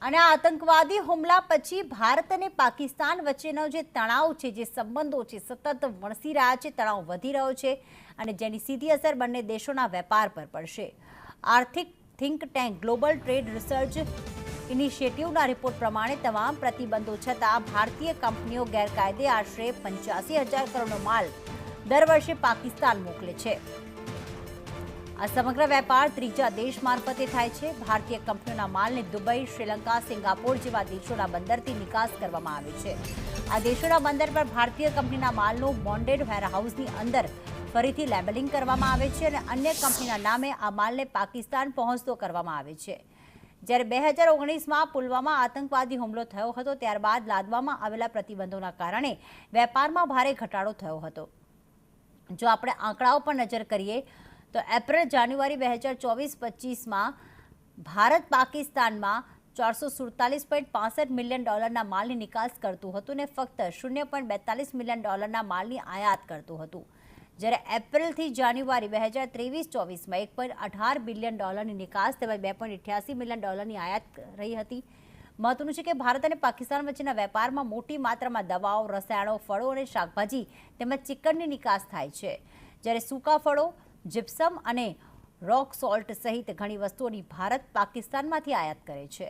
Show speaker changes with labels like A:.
A: અને આ આતંકવાદી હુમલા પછી ભારત અને પાકિસ્તાન વચ્ચેનો જે તણાવ છે, જે સંબંધો છે, સતત વણસી રહ્યા છે, તણાવ વધી રહ્યો છે અને જેની સીધી અસર બંને દેશોના વેપાર પર પડશે. આર્થિક think tank global trade research ઇનિશિયેટિવના રિપોર્ટ પ્રમાણે તમામ પ્રતિબંધો છતાં ભારતીય કંપનીઓ ગેરકાયદે આશરે 85,000 કરોડનો માલ દર વર્ષે પાકિસ્તાન મોકલે છે. આ સમગ્ર વેપાર ત્રીજા દેશ મારફતે થાય છે. ભારતીય કંપનીઓના માલને દુબઈ, શ્રીલંકા, સિંગાપોર જેવા દેશોના બંદરથી નિકાસ કરવામાં આવે છે. આ દેશોના બંદર પર ભારતીય કંપનીના માલનું બોન્ડેડ વેરહાઉસની અંદર ફરીથી લેબલિંગ કરવામાં આવે છે અને અન્ય કંપનીના નામે આ માલને પાકિસ્તાન પહોંચતો કરવામાં આવે છે. જ્યારે 2019માં પુલવામા આતંકવાદી હુમલો થયો હતો, ત્યારબાદ લાદવામાં આવેલા પ્રતિબંધોના કારણે વેપારમાં ભારે ઘટાડો થયો હતો. જો આપણે આંકડાઓ પર નજર કરીએ તો એપ્રિલ-જાન્યુઆરી 2024-25માં ભારત પાકિસ્તાનમાં $447.65 મિલિયન માલની નિકાસ કરતું હતું અને ફક્ત $0.42 મિલિયન માલની આયાત કરતું હતું. જ્યારે એપ્રિલથી જાન્યુઆરી 2023-24માં $1.18 બિલિયન નિકાસ તેમજ $2.88 મિલિયન આયાત રહી હતી. મહત્વનું છે કે ભારત અને પાકિસ્તાન વચ્ચેના વેપારમાં મોટી માત્રામાં દવાઓ, રસાયણો, ફળો અને શાકભાજી તેમજ ચિકનની નિકાસ થાય છે. જ્યારે સૂકા ફળો, જીપ્સમ અને રોક સોલ્ટ સહિત ઘણી વસ્તુઓની ભારત પાકિસ્તાનમાંથી આયાત કરે છે.